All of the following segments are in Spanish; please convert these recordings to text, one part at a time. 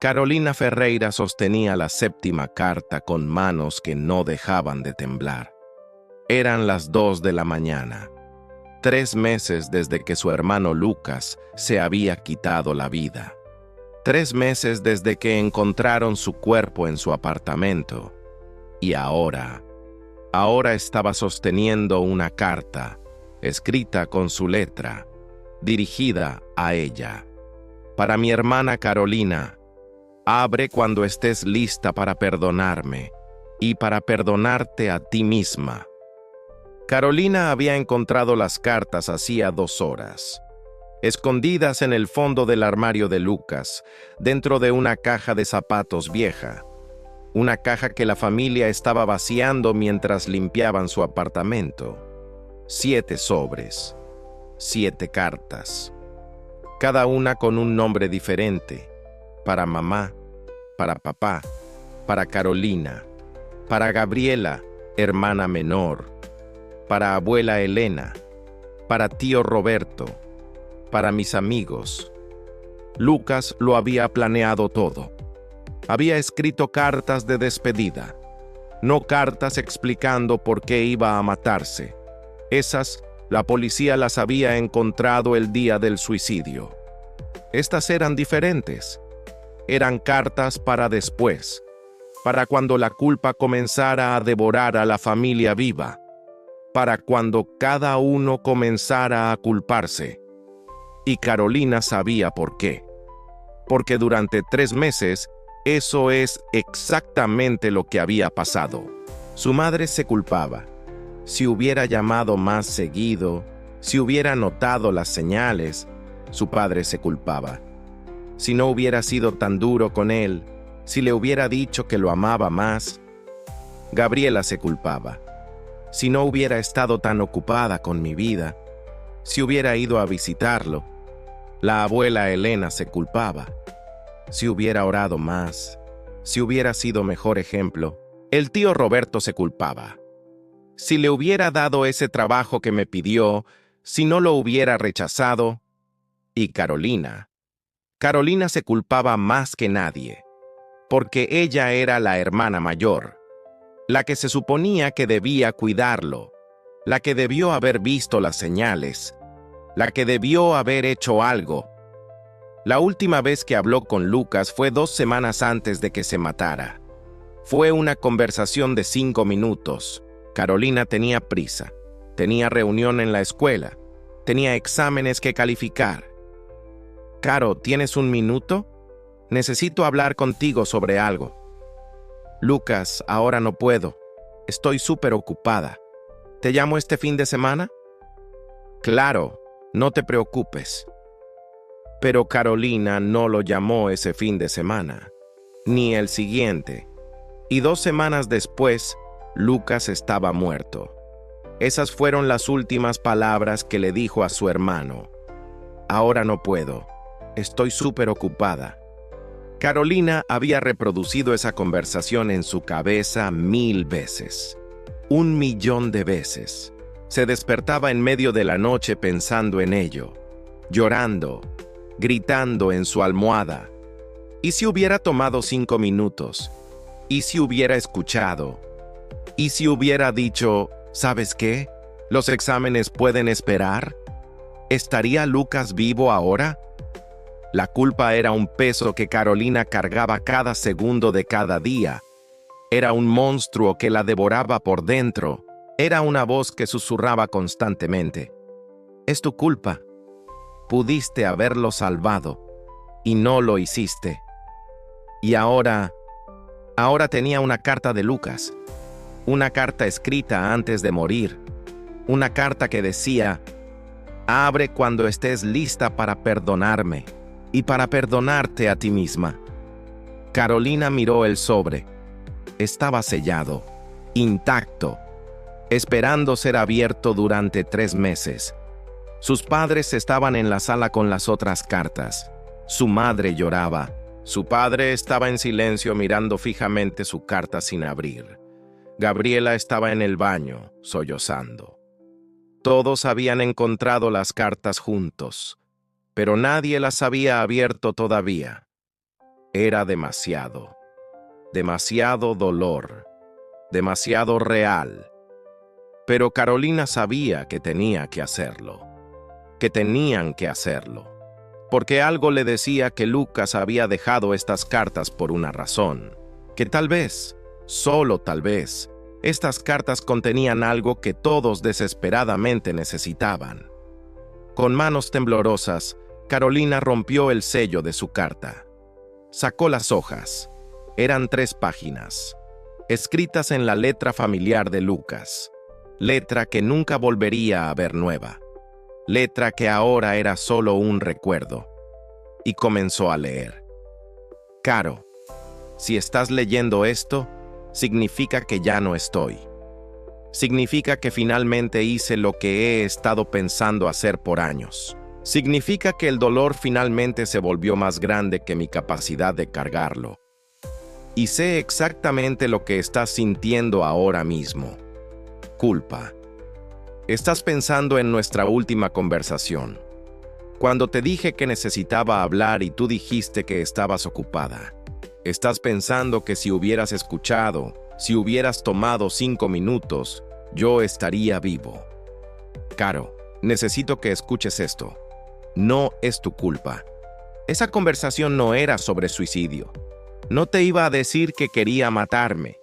Carolina Ferreira sostenía la séptima carta con manos que no dejaban de temblar. Eran las 2 de la mañana. 3 meses desde que su hermano Lucas se había quitado la vida. 3 meses desde que encontraron su cuerpo en su apartamento. Y ahora estaba sosteniendo una carta, escrita con su letra, dirigida a ella. Para mi hermana Carolina, abre cuando estés lista para perdonarme y para perdonarte a ti misma. Carolina había encontrado las cartas hacía 2 horas, escondidas en el fondo del armario de Lucas, dentro de una caja de zapatos vieja, una caja que la familia estaba vaciando mientras limpiaban su apartamento. 7 sobres, 7 cartas, cada una con un nombre diferente, para mamá, para papá, para Carolina, para Gabriela, hermana menor, para abuela Elena, para tío Roberto, para mis amigos. Lucas lo había planeado todo. Había escrito cartas de despedida, no cartas explicando por qué iba a matarse. Esas, la policía las había encontrado el día del suicidio. Estas eran diferentes. Eran cartas para después, para cuando la culpa comenzara a devorar a la familia viva, para cuando cada uno comenzara a culparse. Y Carolina sabía por qué. Porque durante 3 meses, eso es exactamente lo que había pasado. Su madre se culpaba. Si hubiera llamado más seguido, si hubiera notado las señales, su padre se culpaba. Si no hubiera sido tan duro con él, si le hubiera dicho que lo amaba más. Gabriela se culpaba. Si no hubiera estado tan ocupada con mi vida, si hubiera ido a visitarlo. La abuela Elena se culpaba. Si hubiera orado más, si hubiera sido mejor ejemplo. El tío Roberto se culpaba. Si le hubiera dado ese trabajo que me pidió, si no lo hubiera rechazado. Y Carolina se culpaba más que nadie, porque ella era la hermana mayor, la que se suponía que debía cuidarlo, la que debió haber visto las señales, la que debió haber hecho algo. La última vez que habló con Lucas fue 2 semanas antes de que se matara. Fue una conversación de 5 minutos. Carolina tenía prisa, tenía reunión en la escuela, tenía exámenes que calificar. Caro, ¿tienes un minuto? Necesito hablar contigo sobre algo. Lucas, ahora no puedo. Estoy súper ocupada. ¿Te llamo este fin de semana? Claro, no te preocupes. Pero Carolina no lo llamó ese fin de semana, ni el siguiente. Y 2 semanas después, Lucas estaba muerto. Esas fueron las últimas palabras que le dijo a su hermano. Ahora no puedo. Estoy súper ocupada. Carolina había reproducido esa conversación en su cabeza 1000 veces. 1.000.000 de veces. Se despertaba en medio de la noche pensando en ello, llorando, gritando en su almohada. ¿Y si hubiera tomado 5 minutos? ¿Y si hubiera escuchado? ¿Y si hubiera dicho, ¿sabes qué? ¿Los exámenes pueden esperar? ¿Estaría Lucas vivo ahora? La culpa era un peso que Carolina cargaba cada segundo de cada día. Era un monstruo que la devoraba por dentro. Era una voz que susurraba constantemente. Es tu culpa. Pudiste haberlo salvado, y no lo hiciste. Y ahora tenía una carta de Lucas. Una carta escrita antes de morir. Una carta que decía, abre cuando estés lista para perdonarme y para perdonarte a ti misma. Carolina miró el sobre. Estaba sellado, intacto, esperando ser abierto durante 3 meses. Sus padres estaban en la sala con las otras cartas. Su madre lloraba. Su padre estaba en silencio mirando fijamente su carta sin abrir. Gabriela estaba en el baño, sollozando. Todos habían encontrado las cartas juntos, pero nadie las había abierto todavía. Era demasiado. Demasiado dolor. Demasiado real. Pero Carolina sabía que tenía que hacerlo. Que tenían que hacerlo. Porque algo le decía que Lucas había dejado estas cartas por una razón. Que tal vez, solo tal vez, estas cartas contenían algo que todos desesperadamente necesitaban. Con manos temblorosas, Carolina rompió el sello de su carta. Sacó las hojas. Eran 3 páginas, escritas en la letra familiar de Lucas. Letra que nunca volvería a ver nueva. Letra que ahora era solo un recuerdo. Y comenzó a leer. Caro, si estás leyendo esto, significa que ya no estoy. Significa que finalmente hice lo que he estado pensando hacer por años. Significa que el dolor finalmente se volvió más grande que mi capacidad de cargarlo. Y sé exactamente lo que estás sintiendo ahora mismo. Culpa. Estás pensando en nuestra última conversación. Cuando te dije que necesitaba hablar y tú dijiste que estabas ocupada. Estás pensando que si hubieras escuchado, si hubieras tomado 5 minutos, yo estaría vivo. Caro, necesito que escuches esto. No es tu culpa. Esa conversación no era sobre suicidio. No te iba a decir que quería matarme.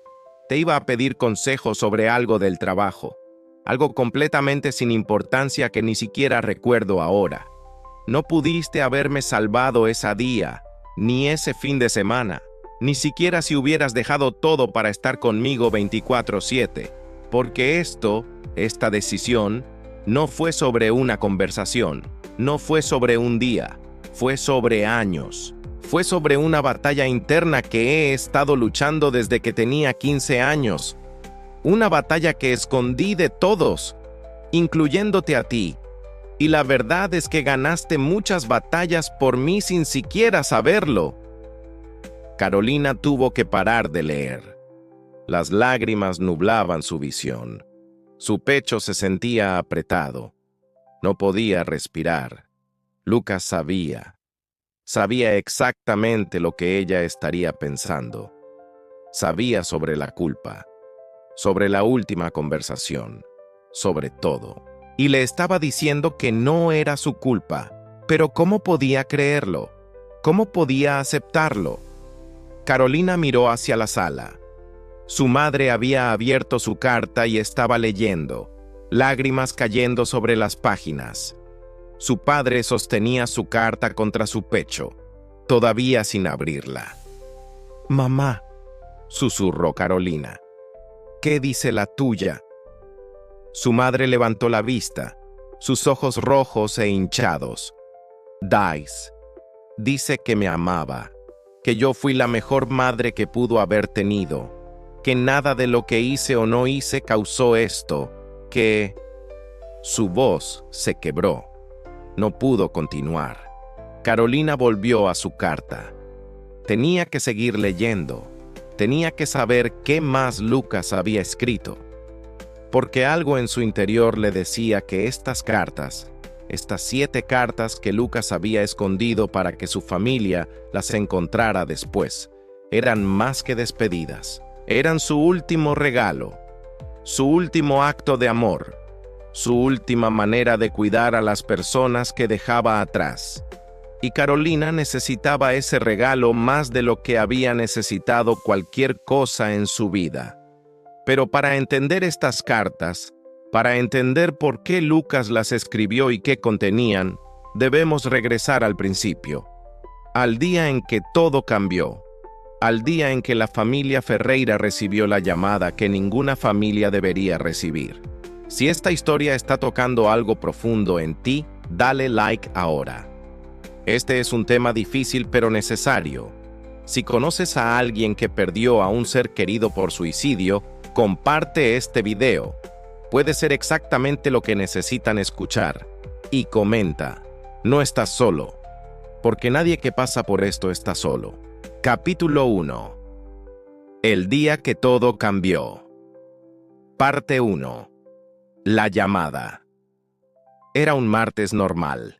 Te iba a pedir consejos sobre algo del trabajo. Algo completamente sin importancia que ni siquiera recuerdo ahora. No pudiste haberme salvado ese día, ni ese fin de semana. Ni siquiera si hubieras dejado todo para estar conmigo 24/7, porque esta decisión, no fue sobre una conversación, no fue sobre un día, fue sobre años, fue sobre una batalla interna que he estado luchando desde que tenía 15 años, una batalla que escondí de todos, incluyéndote a ti, y la verdad es que ganaste muchas batallas por mí sin siquiera saberlo. Carolina tuvo que parar de leer. Las lágrimas nublaban su visión. Su pecho se sentía apretado. No podía respirar. Lucas sabía exactamente lo que ella estaría pensando. Sabía sobre la culpa, sobre la última conversación, sobre todo. Y le estaba diciendo que no era su culpa. Pero ¿cómo podía creerlo? ¿Cómo podía aceptarlo? Carolina miró hacia la sala. Su madre había abierto su carta y estaba leyendo, lágrimas cayendo sobre las páginas. Su padre sostenía su carta contra su pecho, todavía sin abrirla. «Mamá», susurró Carolina, «¿qué dice la tuya?» Su madre levantó la vista, sus ojos rojos e hinchados. Dice que me amaba, que yo fui la mejor madre que pudo haber tenido, que nada de lo que hice o no hice causó esto, que...» Su voz se quebró. No pudo continuar. Carolina volvió a su carta. Tenía que seguir leyendo. Tenía que saber qué más Lucas había escrito. Porque algo en su interior le decía que estas cartas, estas 7 cartas que Lucas había escondido para que su familia las encontrara después, eran más que despedidas. Eran su último regalo, su último acto de amor, su última manera de cuidar a las personas que dejaba atrás. Y Carolina necesitaba ese regalo más de lo que había necesitado cualquier cosa en su vida. Pero para entender estas cartas, para entender por qué Lucas las escribió y qué contenían, debemos regresar al principio, al día en que todo cambió, al día en que la familia Ferreira recibió la llamada que ninguna familia debería recibir. Si esta historia está tocando algo profundo en ti, dale like ahora. Este es un tema difícil pero necesario. Si conoces a alguien que perdió a un ser querido por suicidio, comparte este video. Puede ser exactamente lo que necesitan escuchar. Y comenta. No estás solo. Porque nadie que pasa por esto está solo. Capítulo 1. El día que todo cambió. Parte 1. La llamada. Era un martes normal.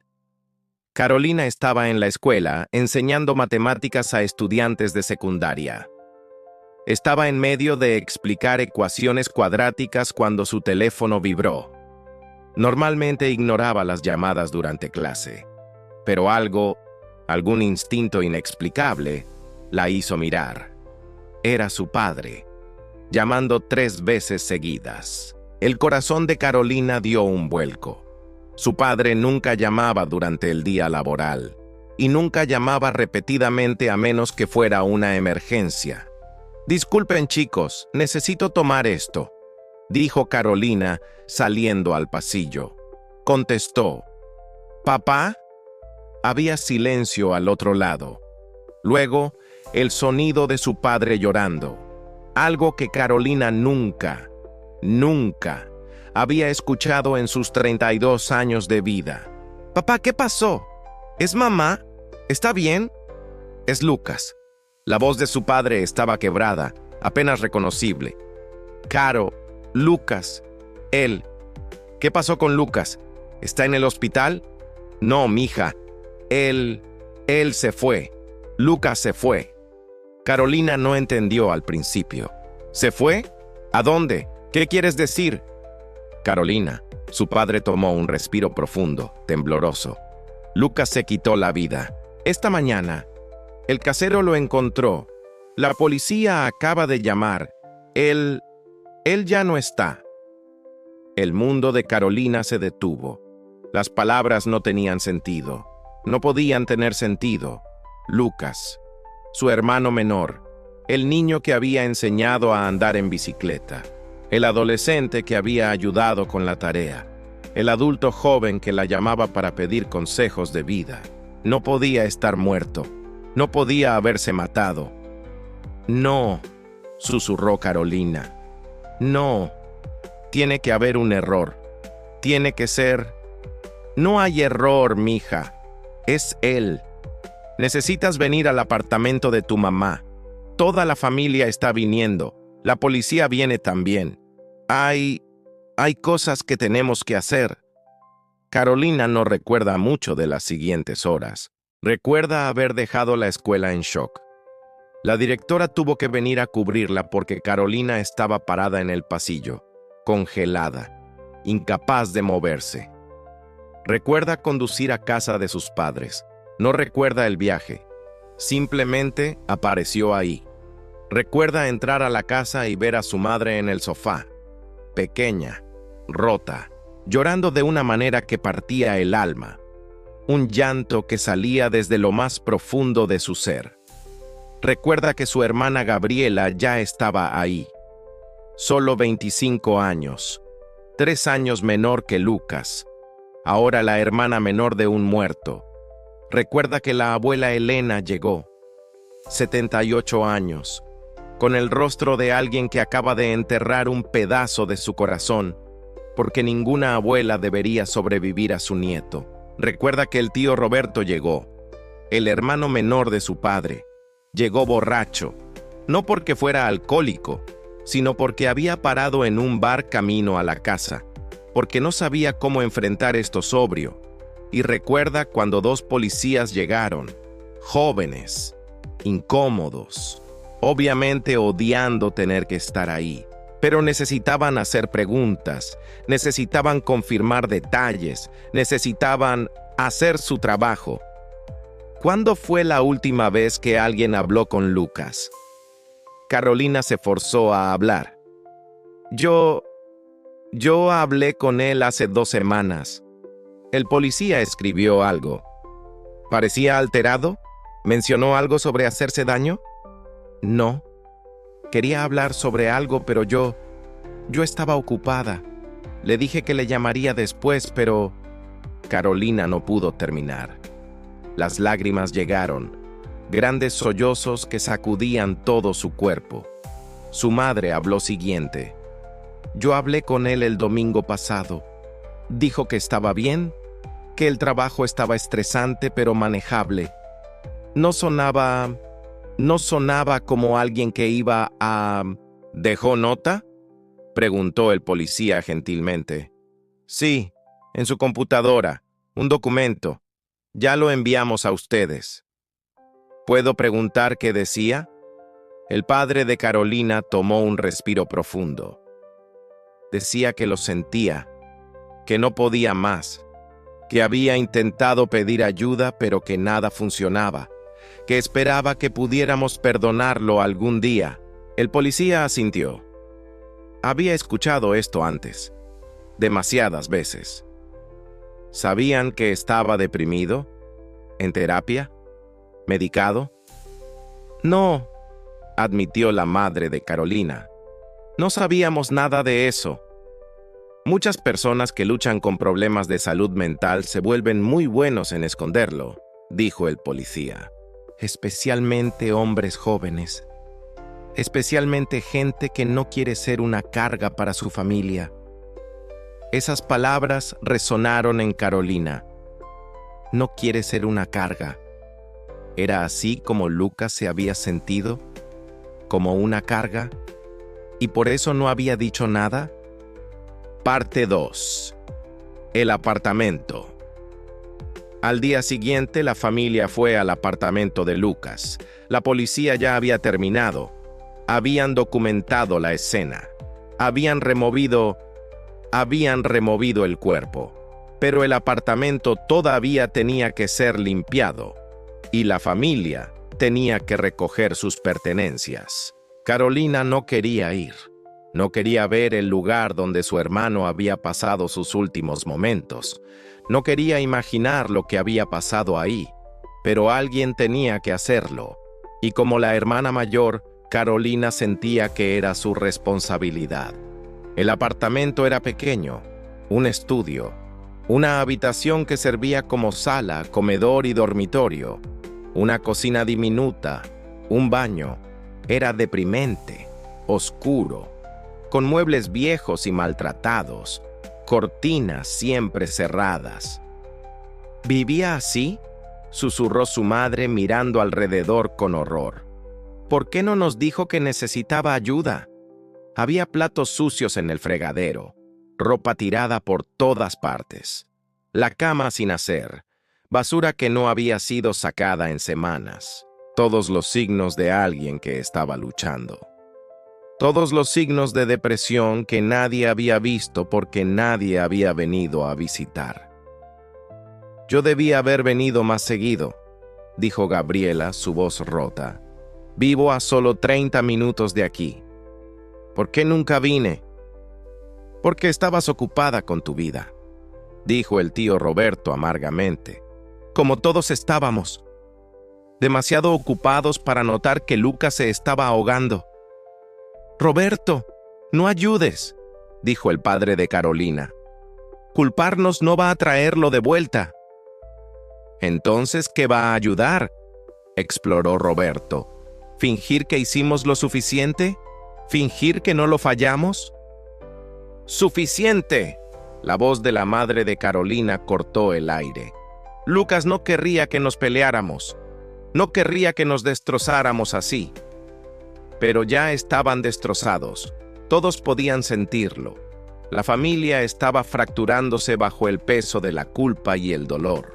Carolina estaba en la escuela enseñando matemáticas a estudiantes de secundaria. Estaba en medio de explicar ecuaciones cuadráticas cuando su teléfono vibró. Normalmente ignoraba las llamadas durante clase, pero algún instinto inexplicable, la hizo mirar. Era su padre, llamando 3 veces seguidas. El corazón de Carolina dio un vuelco. Su padre nunca llamaba durante el día laboral, y nunca llamaba repetidamente a menos que fuera una emergencia. «Disculpen, chicos, necesito tomar esto», dijo Carolina, saliendo al pasillo. Contestó. «¿Papá?» Había silencio al otro lado. Luego, el sonido de su padre llorando. Algo que Carolina nunca había escuchado en sus 32 años de vida. «Papá, ¿qué pasó? ¿Es mamá? ¿Está bien?» «Es Lucas». La voz de su padre estaba quebrada, apenas reconocible. «Caro, Lucas, él. ¿Qué pasó con Lucas? ¿Está en el hospital?» «No, mija. Él se fue. Lucas se fue». Carolina no entendió al principio. ¿Se fue? ¿A dónde? ¿Qué quieres decir? Carolina, su padre tomó un respiro profundo, tembloroso. Lucas se quitó la vida. Esta mañana, el casero lo encontró. La policía acaba de llamar. Él ya no está. El mundo de Carolina se detuvo. Las palabras no tenían sentido. No podían tener sentido. Lucas, su hermano menor, el niño que había enseñado a andar en bicicleta, el adolescente que había ayudado con la tarea, el adulto joven que la llamaba para pedir consejos de vida. No podía estar muerto. No podía haberse matado. «No», susurró Carolina. «No. Tiene que haber un error. Tiene que ser...» «No hay error, mija. Es él. Necesitas venir al apartamento de tu mamá. Toda la familia está viniendo. La policía viene también. Hay cosas que tenemos que hacer». Carolina no recuerda mucho de las siguientes horas. Recuerda haber dejado la escuela en shock. La directora tuvo que venir a cubrirla porque Carolina estaba parada en el pasillo, congelada, incapaz de moverse. Recuerda conducir a casa de sus padres. No recuerda el viaje. Simplemente apareció ahí. Recuerda entrar a la casa y ver a su madre en el sofá, pequeña, rota, llorando de una manera que partía el alma. Un llanto que salía desde lo más profundo de su ser. Recuerda que su hermana Gabriela ya estaba ahí. Solo 25 años, 3 años menor que Lucas. Ahora la hermana menor de un muerto. Recuerda que la abuela Elena llegó, 78 años, con el rostro de alguien que acaba de enterrar un pedazo de su corazón, porque ninguna abuela debería sobrevivir a su nieto. Recuerda que el tío Roberto llegó, el hermano menor de su padre. Llegó borracho, no porque fuera alcohólico, sino porque había parado en un bar camino a la casa, porque no sabía cómo enfrentar esto sobrio. Y recuerda cuando 2 policías llegaron, jóvenes, incómodos, obviamente odiando tener que estar ahí, pero necesitaban hacer preguntas, necesitaban confirmar detalles, necesitaban hacer su trabajo. ¿Cuándo fue la última vez que alguien habló con Lucas? Carolina se forzó a hablar. Yo hablé con él hace 2 semanas. El policía escribió algo. ¿Parecía alterado? ¿Mencionó algo sobre hacerse daño? No. Quería hablar sobre algo, pero yo estaba ocupada. Le dije que le llamaría después, pero... Carolina no pudo terminar. Las lágrimas llegaron, grandes sollozos que sacudían todo su cuerpo. Su madre habló siguiente. Yo hablé con él el domingo pasado. Dijo que estaba bien, que el trabajo estaba estresante pero manejable. No sonaba como alguien que iba a... ¿Dejó nota?, preguntó el policía gentilmente. Sí, en su computadora, un documento. Ya lo enviamos a ustedes. ¿Puedo preguntar qué decía? El padre de Carolina tomó un respiro profundo. Decía que lo sentía, que no podía más, que había intentado pedir ayuda pero que nada funcionaba, que esperaba que pudiéramos perdonarlo algún día. El policía asintió. Había escuchado esto antes, demasiadas veces. ¿Sabían que estaba deprimido? ¿En terapia? ¿Medicado? No, admitió la madre de Carolina. No sabíamos nada de eso. Muchas personas que luchan con problemas de salud mental se vuelven muy buenos en esconderlo, dijo el policía. Especialmente hombres jóvenes. Especialmente gente que no quiere ser una carga para su familia. Esas palabras resonaron en Carolina. No quiere ser una carga. ¿Era así como Lucas se había sentido? ¿Como una carga? ¿Y por eso no había dicho nada? Parte 2. El apartamento. Al día siguiente, la familia fue al apartamento de Lucas. La policía ya había terminado. Habían documentado la escena. Habían removido el cuerpo. Pero el apartamento todavía tenía que ser limpiado. Y la familia tenía que recoger sus pertenencias. Carolina no quería ir. No quería ver el lugar donde su hermano había pasado sus últimos momentos. No quería imaginar lo que había pasado ahí. Pero alguien tenía que hacerlo. Y como la hermana mayor, Carolina sentía que era su responsabilidad. El apartamento era pequeño, un estudio, una habitación que servía como sala, comedor y dormitorio, una cocina diminuta, un baño. Era deprimente, oscuro, con muebles viejos y maltratados, cortinas siempre cerradas. ¿Vivía así?, susurró su madre mirando alrededor con horror. ¿Por qué no nos dijo que necesitaba ayuda? Había platos sucios en el fregadero, ropa tirada por todas partes, la cama sin hacer, basura que no había sido sacada en semanas. Todos los signos de alguien que estaba luchando. Todos los signos de depresión que nadie había visto porque nadie había venido a visitar. Yo debía haber venido más seguido, dijo Gabriela, su voz rota. Vivo a solo 30 minutos de aquí. ¿Por qué nunca vine? Porque estabas ocupada con tu vida, dijo el tío Roberto amargamente. Como todos estábamos. Demasiado ocupados para notar que Lucas se estaba ahogando. Roberto, no ayudes, dijo el padre de Carolina. Culparnos no va a traerlo de vuelta. Entonces, ¿qué va a ayudar?, exploró Roberto. ¿Fingir que hicimos lo suficiente? ¿Fingir que no lo fallamos? ¡Suficiente! La voz de la madre de Carolina cortó el aire. Lucas no querría que nos peleáramos. No querría que nos destrozáramos así. Pero ya estaban destrozados. Todos podían sentirlo. La familia estaba fracturándose bajo el peso de la culpa y el dolor.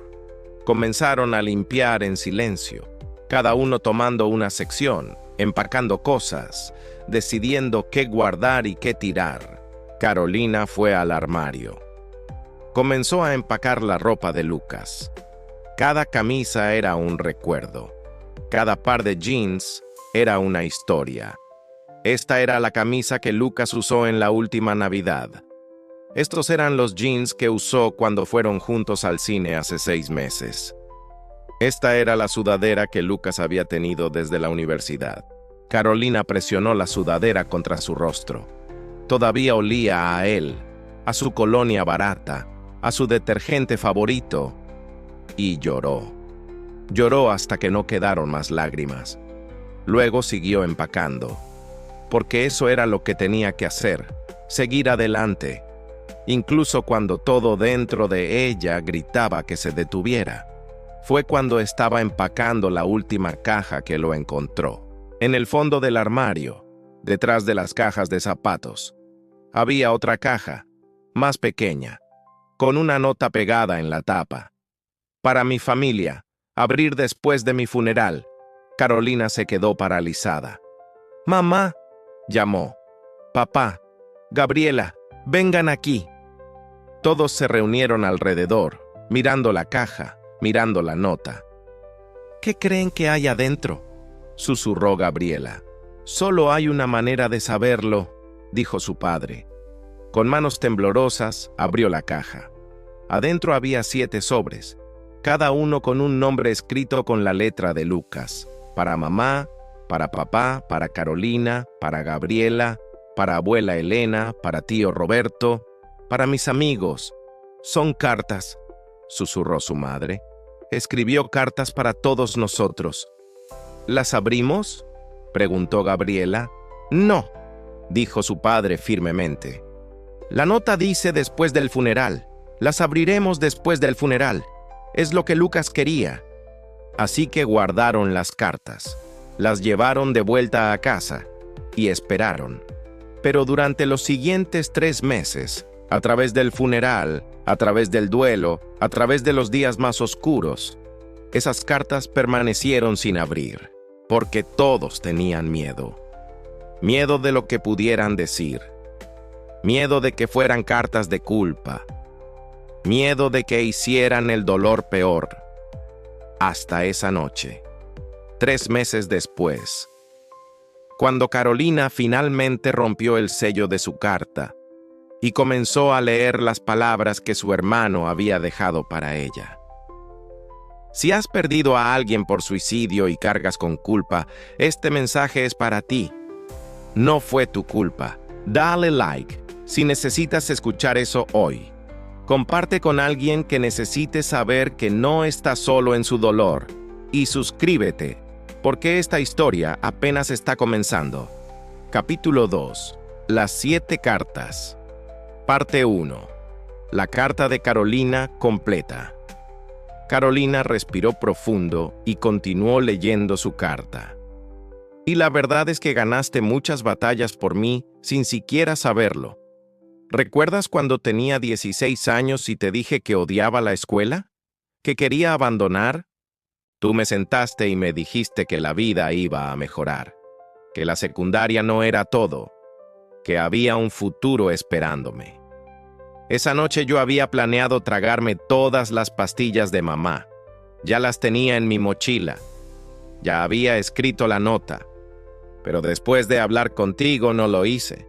Comenzaron a limpiar en silencio, cada uno tomando una sección, empacando cosas, decidiendo qué guardar y qué tirar. Carolina fue al armario. Comenzó a empacar la ropa de Lucas. Cada camisa era un recuerdo. Cada par de jeans era una historia. Esta era la camisa que Lucas usó en la última Navidad. Estos eran los jeans que usó cuando fueron juntos al cine hace 6 meses. Esta era la sudadera que Lucas había tenido desde la universidad. Carolina presionó la sudadera contra su rostro. Todavía olía a él, a su colonia barata, a su detergente favorito, y lloró. Lloró hasta que no quedaron más lágrimas. Luego siguió empacando, porque eso era lo que tenía que hacer, seguir adelante, incluso cuando todo dentro de ella gritaba que se detuviera. Fue cuando estaba empacando la última caja que lo encontró. En el fondo del armario, detrás de las cajas de zapatos, había otra caja, más pequeña, con una nota pegada en la tapa. Para mi familia, abrir después de mi funeral. Carolina se quedó paralizada. «Mamá», llamó. «Papá, Gabriela, vengan aquí». Todos se reunieron alrededor, mirando la caja, mirando la nota. «¿Qué creen que hay adentro?», susurró Gabriela. «Solo hay una manera de saberlo», dijo su padre. Con manos temblorosas, abrió la caja. Adentro había 7 sobres, cada uno con un nombre escrito con la letra de Lucas. Para mamá, para papá, para Carolina, para Gabriela, para abuela Elena, para tío Roberto, para mis amigos. «Son cartas», susurró su madre. «Escribió cartas para todos nosotros». «¿Las abrimos?», preguntó Gabriela. «No», dijo su padre firmemente. «La nota dice después del funeral. Las abriremos después del funeral. Es lo que Lucas quería». Así que guardaron las cartas, las llevaron de vuelta a casa y esperaron. Pero durante los siguientes 3 meses, a través del funeral, a través del duelo, a través de los días más oscuros, esas cartas permanecieron sin abrir, porque todos tenían miedo. Miedo de lo que pudieran decir. Miedo de que fueran cartas de culpa. Miedo de que hicieran el dolor peor. Hasta esa noche, 3 meses después, cuando Carolina finalmente rompió el sello de su carta y comenzó a leer las palabras que su hermano había dejado para ella. Si has perdido a alguien por suicidio y cargas con culpa, este mensaje es para ti. No fue tu culpa. Dale like si necesitas escuchar eso hoy. Comparte con alguien que necesite saber que no está solo en su dolor. Y suscríbete, porque esta historia apenas está comenzando. Capítulo 2. Las 7 cartas. Parte 1. La carta de Carolina completa. Carolina respiró profundo y continuó leyendo su carta. «Y la verdad es que ganaste muchas batallas por mí sin siquiera saberlo. ¿Recuerdas cuando tenía 16 años y te dije que odiaba la escuela? ¿Que quería abandonar? Tú me sentaste y me dijiste que la vida iba a mejorar, que la secundaria no era todo, que había un futuro esperándome. Esa noche yo había planeado tragarme todas las pastillas de mamá. Ya las tenía en mi mochila. Ya había escrito la nota. Pero después de hablar contigo no lo hice.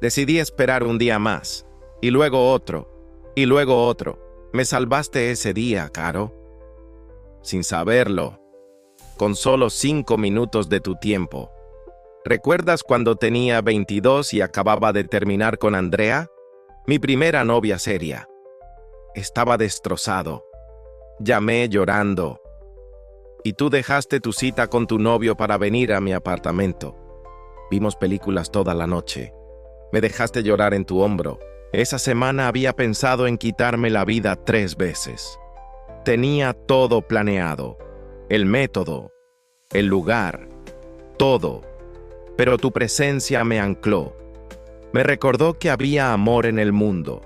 Decidí esperar un día más, y luego otro, y luego otro. Me salvaste ese día, Caro. Sin saberlo, con solo 5 minutos de tu tiempo. ¿Recuerdas cuando tenía 22 y acababa de terminar con Andrea? Mi primera novia seria. Estaba destrozado. Llamé llorando. Y tú dejaste tu cita con tu novio para venir a mi apartamento. Vimos películas toda la noche. Me dejaste llorar en tu hombro. Esa semana había pensado en quitarme la vida 3 veces. Tenía todo planeado. El método, el lugar, todo. Pero tu presencia me ancló. Me recordó que había amor en el mundo,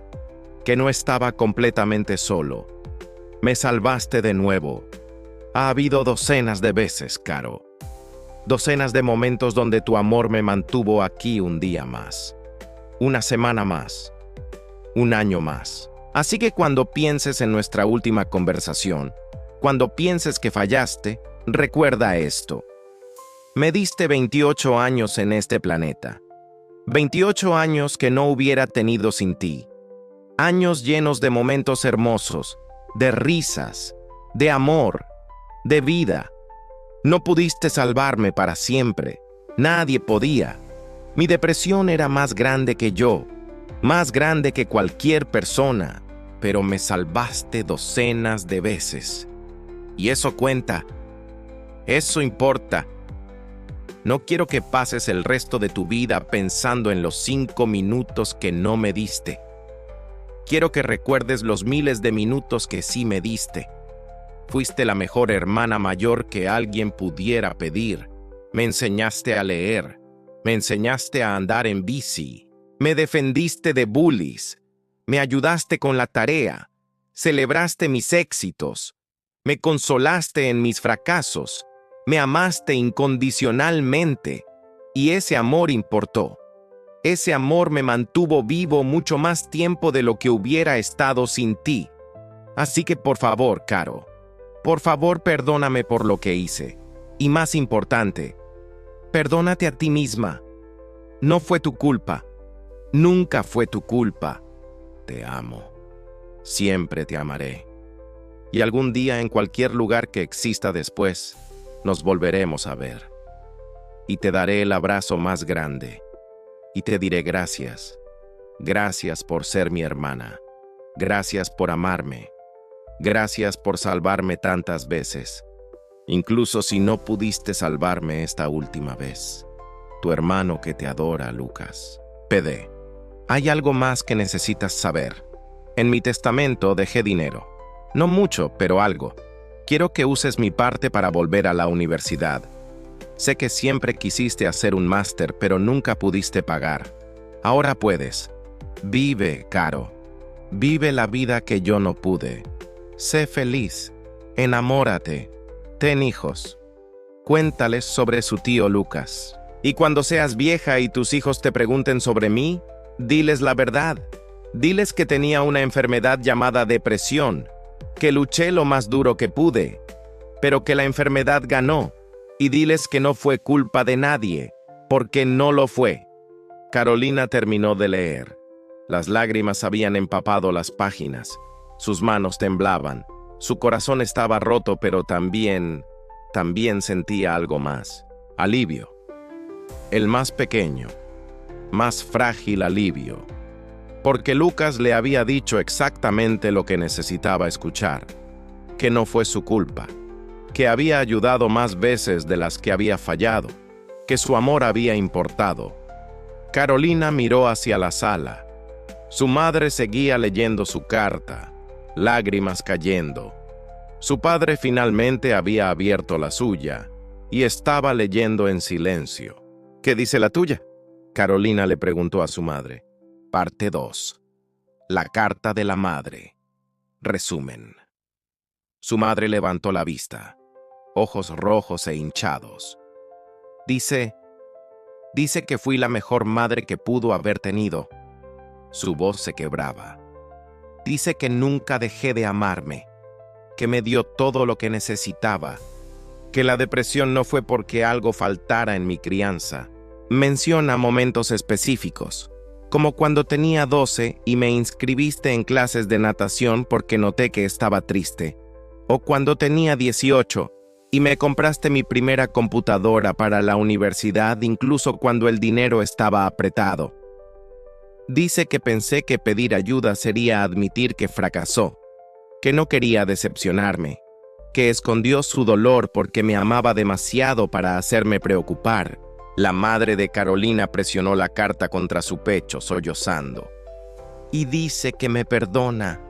que no estaba completamente solo. Me salvaste de nuevo. Ha habido docenas de veces, Caro. Docenas de momentos donde tu amor me mantuvo aquí un día más. Una semana más. Un año más. Así que cuando pienses en nuestra última conversación, cuando pienses que fallaste, recuerda esto. Me diste 28 años en este planeta. 28 años que no hubiera tenido sin ti. Años llenos de momentos hermosos, de risas, de amor, de vida. No pudiste salvarme para siempre. Nadie podía. Mi depresión era más grande que yo, más grande que cualquier persona, pero me salvaste docenas de veces. Y eso cuenta. Eso importa. No quiero que pases el resto de tu vida pensando en los 5 minutos que no me diste. Quiero que recuerdes los miles de minutos que sí me diste. Fuiste la mejor hermana mayor que alguien pudiera pedir. Me enseñaste a leer. Me enseñaste a andar en bici. Me defendiste de bullies. Me ayudaste con la tarea. Celebraste mis éxitos. Me consolaste en mis fracasos. Me amaste incondicionalmente. Y ese amor importó. Ese amor me mantuvo vivo mucho más tiempo de lo que hubiera estado sin ti. Así que por favor, Caro, por favor perdóname por lo que hice. Y más importante, perdónate a ti misma. No fue tu culpa. Nunca fue tu culpa. Te amo. Siempre te amaré. Y algún día en cualquier lugar que exista después, nos volveremos a ver. Y te daré el abrazo más grande. Y te diré gracias. Gracias por ser mi hermana. Gracias por amarme. Gracias por salvarme tantas veces. Incluso si no pudiste salvarme esta última vez. Tu hermano que te adora, Lucas. PD. Hay algo más que necesitas saber. En mi testamento dejé dinero. No mucho, pero algo. Quiero que uses mi parte para volver a la universidad. Sé que siempre quisiste hacer un máster, pero nunca pudiste pagar. Ahora puedes. Vive, Caro. Vive la vida que yo no pude. Sé feliz. Enamórate. Ten hijos. Cuéntales sobre su tío Lucas. Y cuando seas vieja y tus hijos te pregunten sobre mí, diles la verdad. Diles que tenía una enfermedad llamada depresión, que luché lo más duro que pude, pero que la enfermedad ganó. Y diles que no fue culpa de nadie, porque no lo fue. Carolina terminó de leer. Las lágrimas habían empapado las páginas. Sus manos temblaban. Su corazón estaba roto, pero también sentía algo más. Alivio. El más pequeño, más frágil alivio. Porque Lucas le había dicho exactamente lo que necesitaba escuchar. Que no fue su culpa. Que había ayudado más veces de las que había fallado. Que su amor había importado. Carolina miró hacia la sala. Su madre seguía leyendo su carta, lágrimas cayendo. Su padre finalmente había abierto la suya y estaba leyendo en silencio. ¿Qué dice la tuya?, Carolina le preguntó a su madre. Parte 2. La carta de la madre. Resumen. Su madre levantó la vista, ojos rojos e hinchados. Dice que fui la mejor madre que pudo haber tenido. Su voz se quebraba. Dice que nunca dejé de amarme, que me dio todo lo que necesitaba, que la depresión no fue porque algo faltara en mi crianza. Menciona momentos específicos, como cuando tenía 12 y me inscribiste en clases de natación porque noté que estaba triste, o cuando tenía 18 y me compraste mi primera computadora para la universidad incluso cuando el dinero estaba apretado. Dice que pensé que pedir ayuda sería admitir que fracasó, que no quería decepcionarme, que escondió su dolor porque me amaba demasiado para hacerme preocupar. La madre de Carolina presionó la carta contra su pecho, sollozando. Y dice que me perdona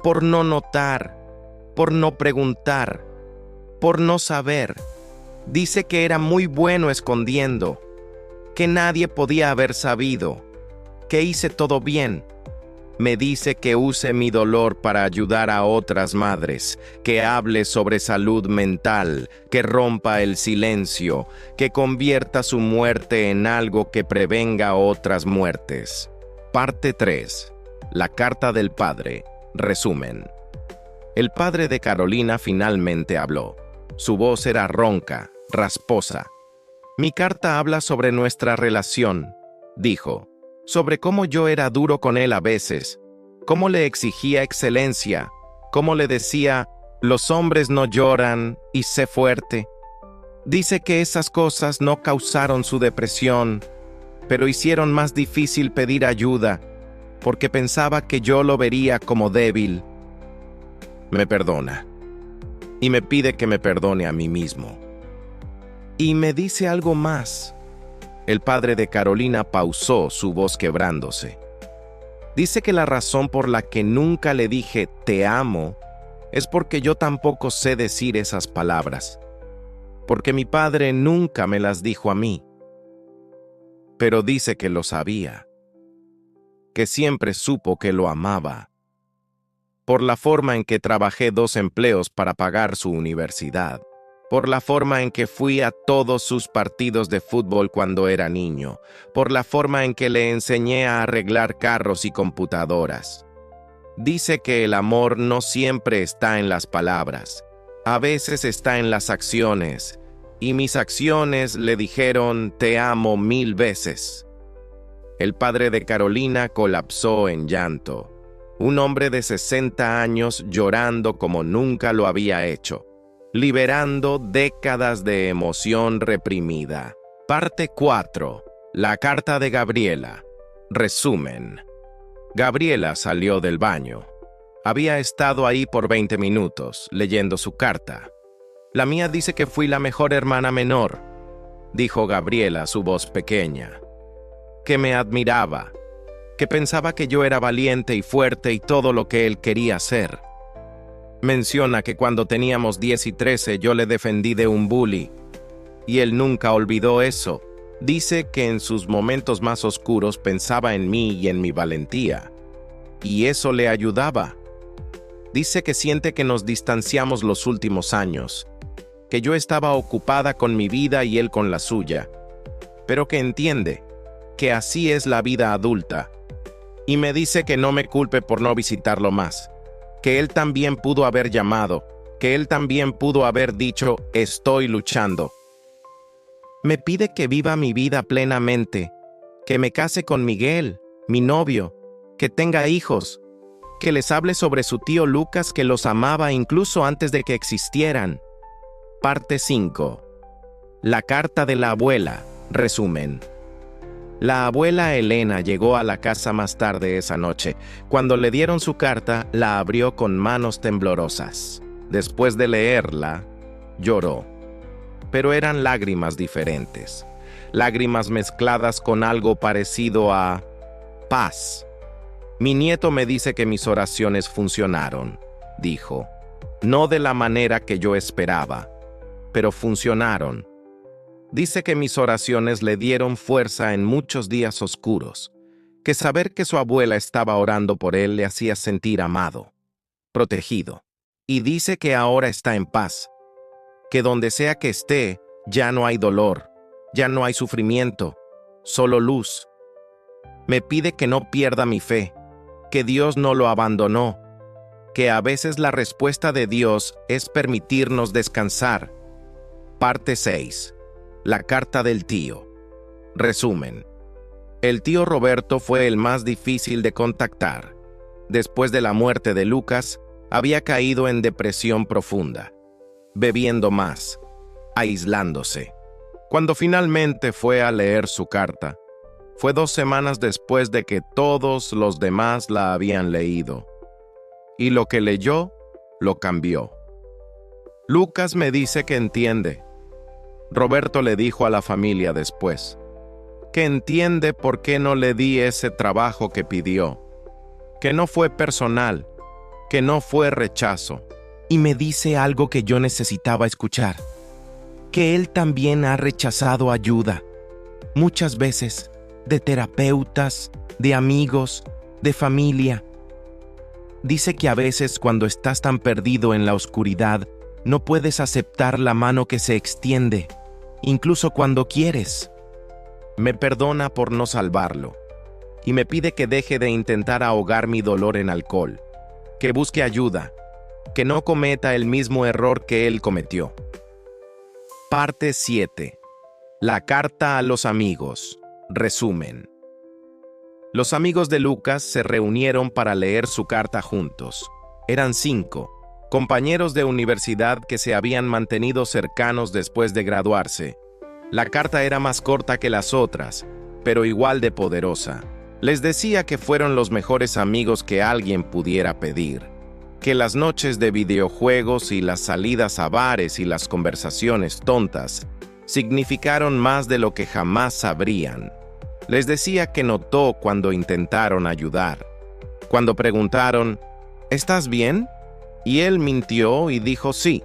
por no notar, por no preguntar, por no saber. Dice que era muy bueno escondiendo, que nadie podía haber sabido, que hice todo bien. Me dice que use mi dolor para ayudar a otras madres, que hable sobre salud mental, que rompa el silencio, que convierta su muerte en algo que prevenga otras muertes. Parte 3. La carta del padre. Resumen. El padre de Carolina finalmente habló. Su voz era ronca, rasposa. Mi carta habla sobre nuestra relación, dijo. Sobre cómo yo era duro con él a veces, cómo le exigía excelencia, cómo le decía, los hombres no lloran y sé fuerte. Dice que esas cosas no causaron su depresión, pero hicieron más difícil pedir ayuda, porque pensaba que yo lo vería como débil. Me perdona, y me pide que me perdone a mí mismo. Y me dice algo más. El padre de Carolina pausó, su voz quebrándose. Dice que la razón por la que nunca le dije «te amo» es porque yo tampoco sé decir esas palabras, porque mi padre nunca me las dijo a mí. Pero dice que lo sabía, que siempre supo que lo amaba, por la forma en que trabajé 2 empleos para pagar su universidad, por la forma en que fui a todos sus partidos de fútbol cuando era niño, por la forma en que le enseñé a arreglar carros y computadoras. Dice que el amor no siempre está en las palabras, a veces está en las acciones, y mis acciones le dijeron «te amo 1000 veces». El padre de Carolina colapsó en llanto, un hombre de 60 años llorando como nunca lo había hecho, liberando décadas de emoción reprimida. Parte 4. La carta de Gabriela. Resumen. Gabriela salió del baño. Había estado ahí por 20 minutos, leyendo su carta. «La mía dice que fui la mejor hermana menor», dijo Gabriela, su voz pequeña. «Que me admiraba, que pensaba que yo era valiente y fuerte y todo lo que él quería ser. Menciona que cuando teníamos 10 y 13 yo le defendí de un bully, y él nunca olvidó eso. Dice que en sus momentos más oscuros pensaba en mí y en mi valentía, y eso le ayudaba. Dice que siente que nos distanciamos los últimos años, que yo estaba ocupada con mi vida y él con la suya, pero que entiende que así es la vida adulta, y me dice que no me culpe por no visitarlo más, que él también pudo haber llamado, que él también pudo haber dicho «estoy luchando». Me pide que viva mi vida plenamente, que me case con Miguel, mi novio, que tenga hijos, que les hable sobre su tío Lucas que los amaba incluso antes de que existieran. Parte 5. La carta de la abuela. Resumen. La abuela Elena llegó a la casa más tarde esa noche. Cuando le dieron su carta, la abrió con manos temblorosas. Después de leerla, lloró. Pero eran lágrimas diferentes. Lágrimas mezcladas con algo parecido a paz. «Mi nieto me dice que mis oraciones funcionaron», dijo. «No de la manera que yo esperaba, pero funcionaron. Dice que mis oraciones le dieron fuerza en muchos días oscuros, que saber que su abuela estaba orando por él le hacía sentir amado, protegido. Y dice que ahora está en paz, que donde sea que esté, ya no hay dolor, ya no hay sufrimiento, solo luz. Me pide que no pierda mi fe, que Dios no lo abandonó, que a veces la respuesta de Dios es permitirnos descansar». Parte 6. La carta del tío. Resumen. El tío Roberto fue el más difícil de contactar. Después de la muerte de Lucas, había caído en depresión profunda, bebiendo más, aislándose. Cuando finalmente fue a leer su carta, fue 2 semanas después de que todos los demás la habían leído. Y lo que leyó, lo cambió. Lucas me dice que entiende. Roberto le dijo a la familia después, que entiende por qué no le di ese trabajo que pidió, que no fue personal, que no fue rechazo. Y me dice algo que yo necesitaba escuchar, que él también ha rechazado ayuda, muchas veces, de terapeutas, de amigos, de familia. Dice que a veces cuando estás tan perdido en la oscuridad, no puedes aceptar la mano que se extiende, incluso cuando quieres. Me perdona por no salvarlo, y me pide que deje de intentar ahogar mi dolor en alcohol, que busque ayuda, que no cometa el mismo error que él cometió. Parte 7. La carta a los amigos. Resumen. Los amigos de Lucas se reunieron para leer su carta juntos. Eran 5, compañeros de universidad que se habían mantenido cercanos después de graduarse. La carta era más corta que las otras, pero igual de poderosa. Les decía que fueron los mejores amigos que alguien pudiera pedir, que las noches de videojuegos y las salidas a bares y las conversaciones tontas significaron más de lo que jamás sabrían. Les decía que notó cuando intentaron ayudar, cuando preguntaron, ¿estás bien? Y él mintió y dijo sí,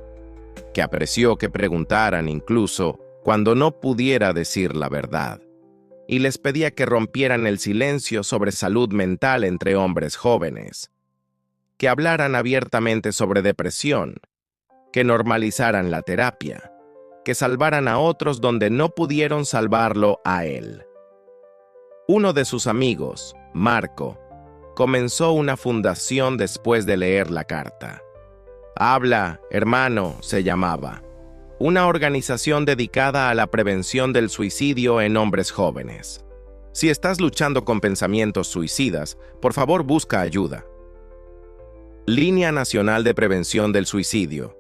que apreció que preguntaran incluso cuando no pudiera decir la verdad. Y les pedía que rompieran el silencio sobre salud mental entre hombres jóvenes, que hablaran abiertamente sobre depresión, que normalizaran la terapia, que salvaran a otros donde no pudieron salvarlo a él. Uno de sus amigos, Marco, comenzó una fundación después de leer la carta. Habla, hermano, se llamaba. Una organización dedicada a la prevención del suicidio en hombres jóvenes. Si estás luchando con pensamientos suicidas, por favor busca ayuda. Línea Nacional de Prevención del Suicidio.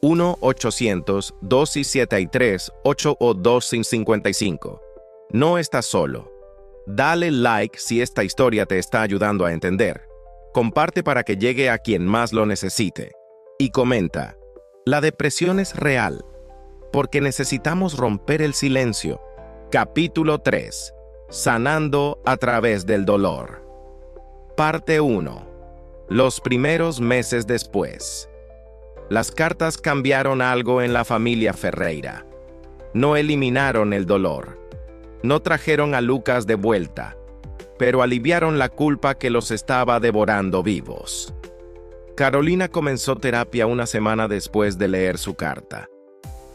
1-800-273-8255. No estás solo. Dale like si esta historia te está ayudando a entender. Comparte para que llegue a quien más lo necesite. Y comenta, la depresión es real, porque necesitamos romper el silencio. Capítulo 3. Sanando a través del dolor. Parte 1. Los primeros meses después. Las cartas cambiaron algo en la familia Ferreira. No eliminaron el dolor. No trajeron a Lucas de vuelta, pero aliviaron la culpa que los estaba devorando vivos. Carolina comenzó terapia una semana después de leer su carta.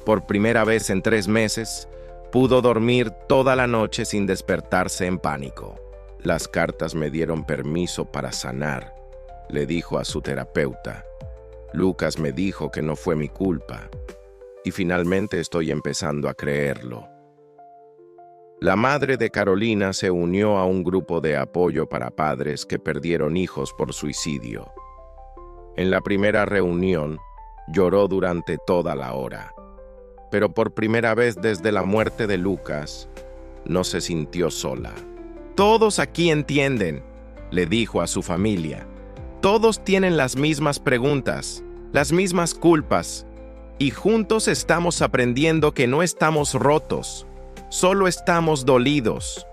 Por primera vez en 3 meses, pudo dormir toda la noche sin despertarse en pánico. Las cartas me dieron permiso para sanar, le dijo a su terapeuta. Lucas me dijo que no fue mi culpa, y finalmente estoy empezando a creerlo. La madre de Carolina se unió a un grupo de apoyo para padres que perdieron hijos por suicidio. En la primera reunión, lloró durante toda la hora. Pero por primera vez desde la muerte de Lucas, no se sintió sola. Todos aquí entienden, le dijo a su familia. Todos tienen las mismas preguntas, las mismas culpas, y juntos estamos aprendiendo que no estamos rotos, solo estamos dolidos.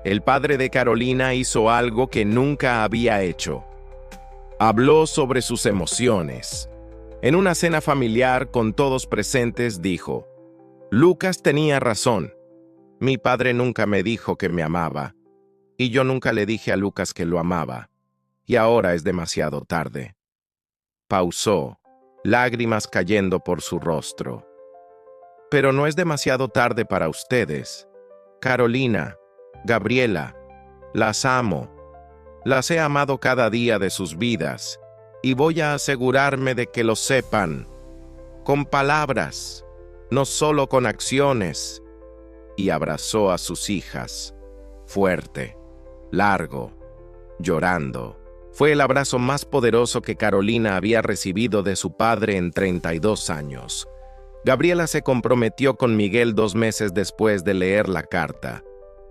El padre de Carolina hizo algo que nunca había hecho. Habló sobre sus emociones. En una cena familiar con todos presentes dijo, Lucas tenía razón. Mi padre nunca me dijo que me amaba, y yo nunca le dije a Lucas que lo amaba, y ahora es demasiado tarde. Pausó, lágrimas cayendo por su rostro. Pero no es demasiado tarde para ustedes. Carolina, Gabriela, las amo. Las he amado cada día de sus vidas, y voy a asegurarme de que lo sepan, con palabras, no solo con acciones. Y abrazó a sus hijas, fuerte, largo, llorando. Fue el abrazo más poderoso que Carolina había recibido de su padre en 32 años. Gabriela se comprometió con Miguel 2 meses después de leer la carta.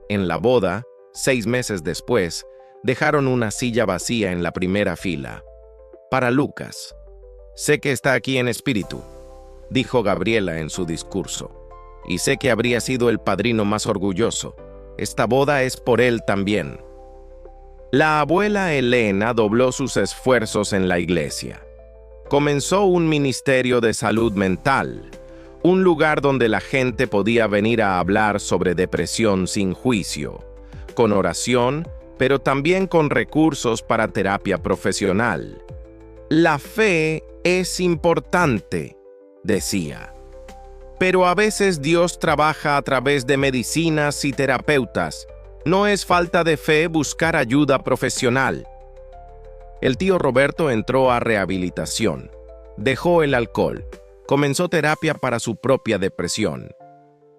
En la boda, 6 meses después, dejaron una silla vacía en la primera fila. Para Lucas. Sé que está aquí en espíritu, dijo Gabriela en su discurso. Y sé que habría sido el padrino más orgulloso. Esta boda es por él también. La abuela Elena dobló sus esfuerzos en la iglesia. Comenzó un ministerio de salud mental, un lugar donde la gente podía venir a hablar sobre depresión sin juicio, con oración, pero también con recursos para terapia profesional. La fe es importante, decía. Pero a veces Dios trabaja a través de medicinas y terapeutas. No es falta de fe buscar ayuda profesional. El tío Roberto entró a rehabilitación. Dejó el alcohol. Comenzó terapia para su propia depresión.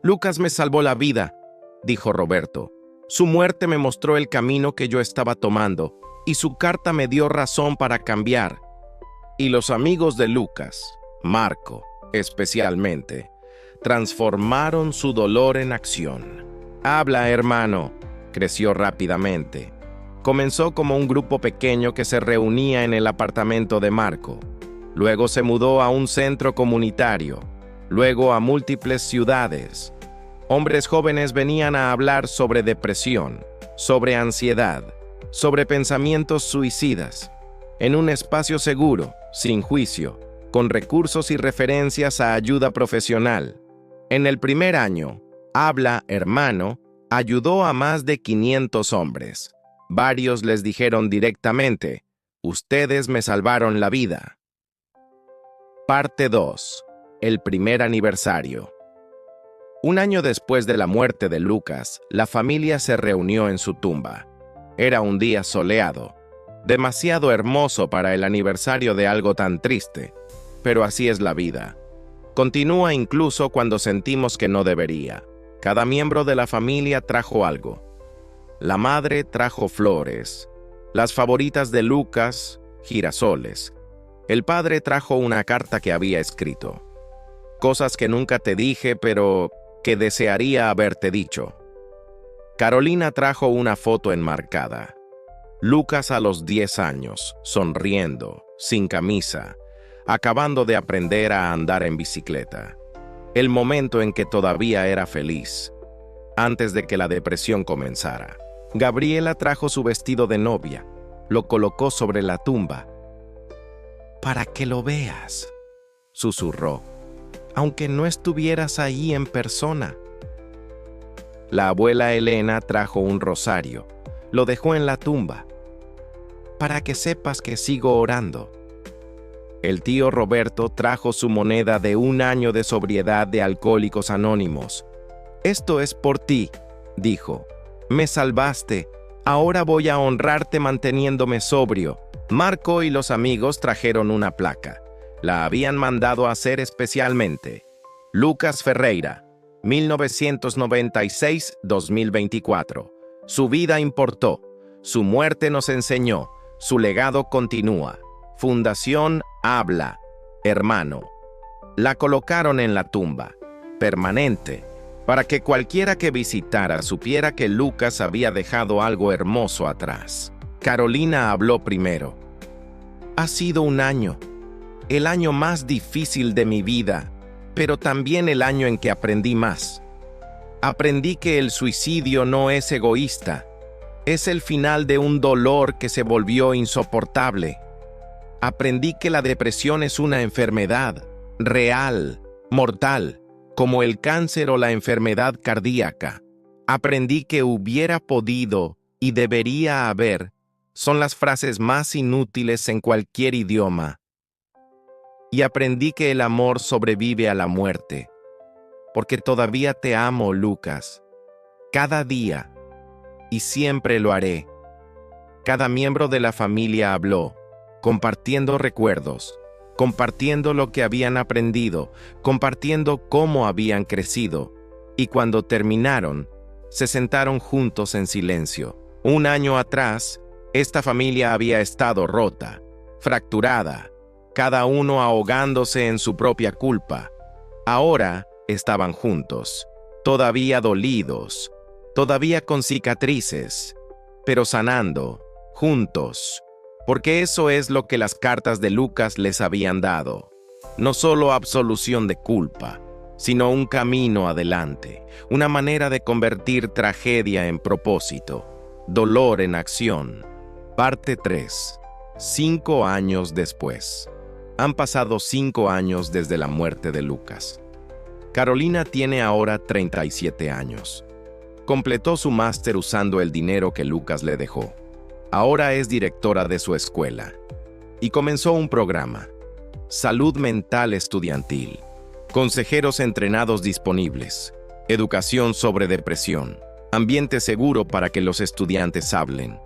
Lucas me salvó la vida, dijo Roberto. Su muerte me mostró el camino que yo estaba tomando, y su carta me dio razón para cambiar. Y los amigos de Lucas, Marco, especialmente, transformaron su dolor en acción. Habla, hermano, creció rápidamente. Comenzó como un grupo pequeño que se reunía en el apartamento de Marco. Luego se mudó a un centro comunitario, luego a múltiples ciudades. Hombres jóvenes venían a hablar sobre depresión, sobre ansiedad, sobre pensamientos suicidas, en un espacio seguro, sin juicio, con recursos y referencias a ayuda profesional. En el primer año, Habla, hermano, ayudó a más de 500 hombres. Varios les dijeron directamente, Ustedes me salvaron la vida. Parte 2. El primer aniversario. Un año después de la muerte de Lucas, la familia se reunió en su tumba. Era un día soleado, demasiado hermoso para el aniversario de algo tan triste, pero así es la vida. Continúa incluso cuando sentimos que no debería. Cada miembro de la familia trajo algo. La madre trajo flores, las favoritas de Lucas, girasoles. El padre trajo una carta que había escrito. Cosas que nunca te dije, pero que desearía haberte dicho. Carolina trajo una foto enmarcada. Lucas a los 10 años, sonriendo, sin camisa, acabando de aprender a andar en bicicleta. El momento en que todavía era feliz, antes de que la depresión comenzara. Gabriela trajo su vestido de novia, lo colocó sobre la tumba. «Para que lo veas», susurró, «aunque no estuvieras ahí en persona». La abuela Elena trajo un rosario, lo dejó en la tumba. «Para que sepas que sigo orando». El tío Roberto trajo su moneda de 1 año de sobriedad de Alcohólicos Anónimos. «Esto es por ti», dijo. «Me salvaste. Ahora voy a honrarte manteniéndome sobrio». Marco y los amigos trajeron una placa. La habían mandado a hacer especialmente. Lucas Ferreira, 1996-2024. Su vida importó. Su muerte nos enseñó. Su legado continúa. Fundación Habla, hermano. La colocaron en la tumba, permanente, para que cualquiera que visitara supiera que Lucas había dejado algo hermoso atrás. Carolina habló primero. «Ha sido un año, el año más difícil de mi vida, pero también el año en que aprendí más. Aprendí que el suicidio no es egoísta, es el final de un dolor que se volvió insoportable. Aprendí que la depresión es una enfermedad real, mortal, como el cáncer o la enfermedad cardíaca. Aprendí que hubiera podido y debería haber son las frases más inútiles en cualquier idioma. Y aprendí que el amor sobrevive a la muerte, porque todavía te amo, Lucas, cada día, y siempre lo haré». Cada miembro de la familia habló, compartiendo recuerdos, compartiendo lo que habían aprendido, compartiendo cómo habían crecido, y cuando terminaron, se sentaron juntos en silencio. 1 año atrás, esta familia había estado rota, fracturada, cada uno ahogándose en su propia culpa. Ahora estaban juntos, todavía dolidos, todavía con cicatrices, pero sanando, juntos, porque eso es lo que las cartas de Lucas les habían dado. No solo absolución de culpa, sino un camino adelante, una manera de convertir tragedia en propósito, dolor en acción. Parte 3. 5 años después. Han pasado 5 años desde la muerte de Lucas. Carolina tiene ahora 37 años. Completó su máster usando el dinero que Lucas le dejó. Ahora es directora de su escuela. Y comenzó un programa. Salud mental estudiantil. Consejeros entrenados disponibles. Educación sobre depresión. Ambiente seguro para que los estudiantes hablen.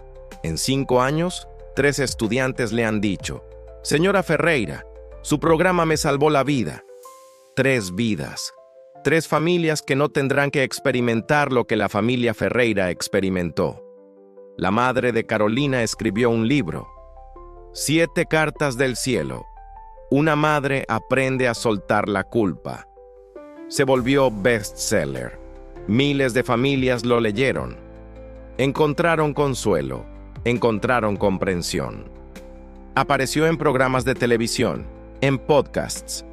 En 5 años, 3 estudiantes le han dicho: «Señora Ferreira, su programa me salvó la vida». 3 vidas. 3 familias que no tendrán que experimentar lo que la familia Ferreira experimentó. La madre de Carolina escribió un libro. 7 cartas del cielo. Una madre aprende a soltar la culpa. Se volvió bestseller. Miles de familias lo leyeron. Encontraron consuelo. Encontraron comprensión. Apareció en programas de televisión, en podcasts,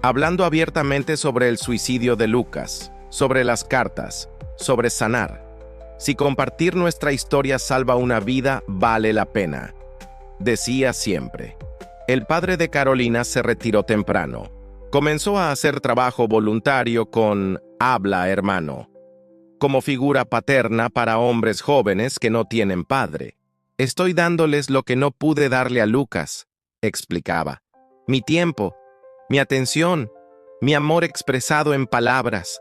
hablando abiertamente sobre el suicidio de Lucas, sobre las cartas, sobre sanar. Si compartir nuestra historia salva una vida, vale la pena, decía siempre. El padre de Carolina se retiró temprano. Comenzó a hacer trabajo voluntario con Habla, hermano, como figura paterna para hombres jóvenes que no tienen padre. Estoy dándoles lo que no pude darle a Lucas, explicaba. Mi tiempo, mi atención, mi amor expresado en palabras.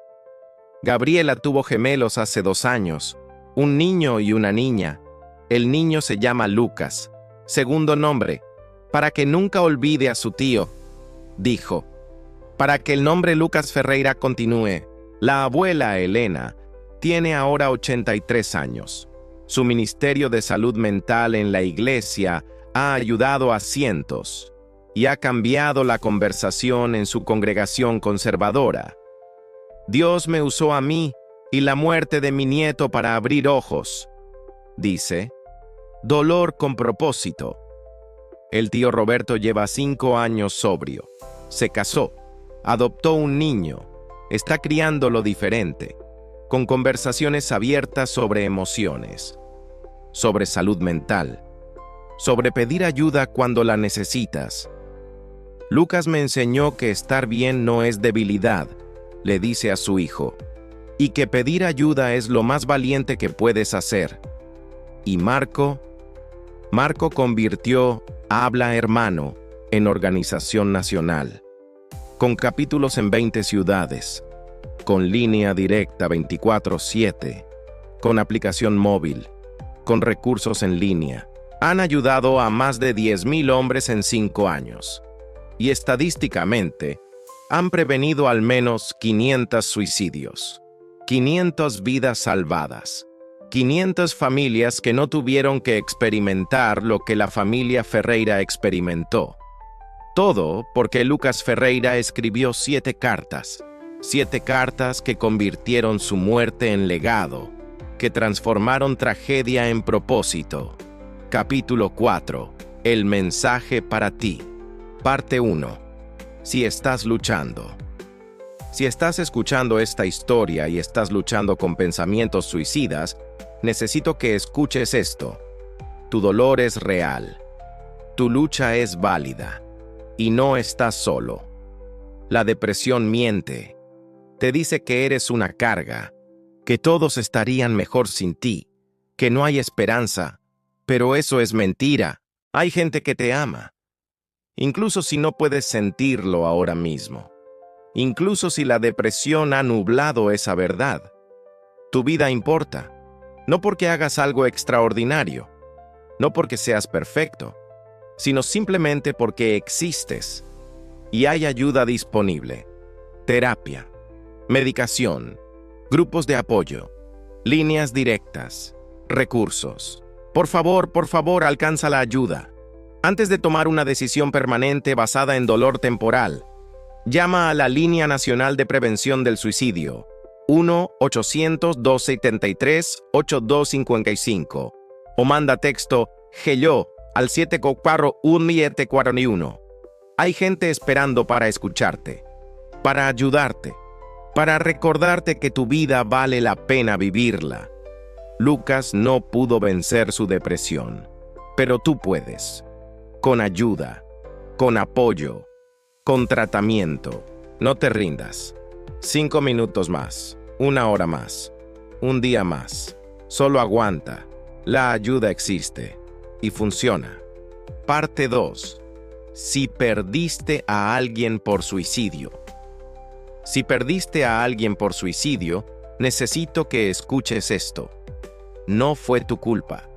Gabriela tuvo gemelos hace 2 años, un niño y una niña. El niño se llama Lucas, segundo nombre, para que nunca olvide a su tío, dijo. Para que el nombre Lucas Ferreira continúe, la abuela Elena tiene ahora 83 años. Su ministerio de salud mental en la iglesia ha ayudado a cientos y ha cambiado la conversación en su congregación conservadora. Dios me usó a mí y la muerte de mi nieto para abrir ojos, dice. Dolor con propósito. El tío Roberto lleva 5 años sobrio. Se casó, adoptó un niño, está criándolo diferente, con conversaciones abiertas sobre emociones, sobre salud mental, sobre pedir ayuda cuando la necesitas. Lucas me enseñó que estar bien no es debilidad, le dice a su hijo, y que pedir ayuda es lo más valiente que puedes hacer. Y Marco convirtió Habla Hermano en organización nacional, con capítulos en 20 ciudades, con línea directa 24/7, con aplicación móvil, con recursos en línea. Han ayudado a más de 10,000 hombres en 5 años. Y estadísticamente, han prevenido al menos 500 suicidios, 500 vidas salvadas, 500 familias que no tuvieron que experimentar lo que la familia Ferreira experimentó. Todo porque Lucas Ferreira escribió 7 cartas. 7 cartas que convirtieron su muerte en legado, que transformaron tragedia en propósito. Capítulo 4. El mensaje para ti. Parte 1. Si estás luchando. Si estás escuchando esta historia y estás luchando con pensamientos suicidas, necesito que escuches esto. Tu dolor es real. Tu lucha es válida. Y no estás solo. La depresión miente. Te dice que eres una carga, que todos estarían mejor sin ti, que no hay esperanza. Pero eso es mentira. Hay gente que te ama. Incluso si no puedes sentirlo ahora mismo. Incluso si la depresión ha nublado esa verdad. Tu vida importa. No porque hagas algo extraordinario. No porque seas perfecto. Sino simplemente porque existes. Y hay ayuda disponible. Terapia. Medicación. Grupos de apoyo. Líneas directas. Recursos. Por favor, alcanza la ayuda. Antes de tomar una decisión permanente basada en dolor temporal, llama a la Línea Nacional de Prevención del Suicidio, 1-800-273-8255, o manda texto GELLO al 744-1741. Hay gente esperando para escucharte, para ayudarte, para recordarte que tu vida vale la pena vivirla. Lucas no pudo vencer su depresión, pero tú puedes. Con ayuda, con apoyo, con tratamiento. No te rindas. 5 minutos más, 1 hora más, un día más. Solo aguanta. La ayuda existe y funciona. Parte 2. Si perdiste a alguien por suicidio. Si perdiste a alguien por suicidio, necesito que escuches esto. No fue tu culpa.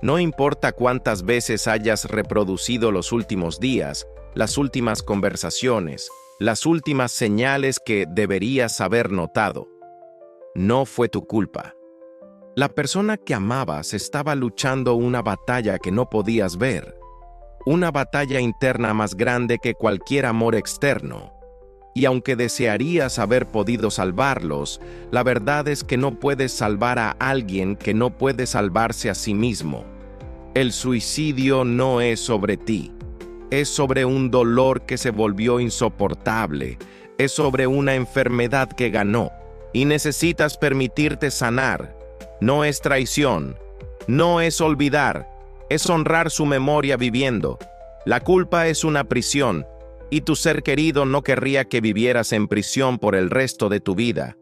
No importa cuántas veces hayas reproducido los últimos días, las últimas conversaciones, las últimas señales que deberías haber notado. No fue tu culpa. La persona que amabas estaba luchando una batalla que no podías ver, una batalla interna más grande que cualquier amor externo. Y aunque desearías haber podido salvarlos, la verdad es que no puedes salvar a alguien que no puede salvarse a sí mismo. El suicidio no es sobre ti. Es sobre un dolor que se volvió insoportable. Es sobre una enfermedad que ganó. Y necesitas permitirte sanar. No es traición. No es olvidar. Es honrar su memoria viviendo. La culpa es una prisión. Y tu ser querido no querría que vivieras en prisión por el resto de tu vida.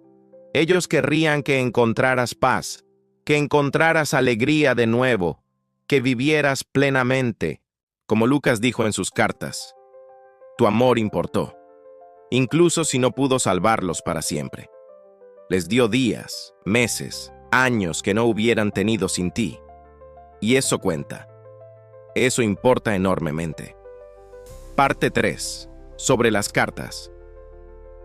Ellos querrían que encontraras paz, que encontraras alegría de nuevo, que vivieras plenamente, como Lucas dijo en sus cartas. Tu amor importó, incluso si no pudo salvarlos para siempre. Les dio días, meses, años que no hubieran tenido sin ti. Y eso cuenta. Eso importa enormemente. Parte 3. Sobre las cartas.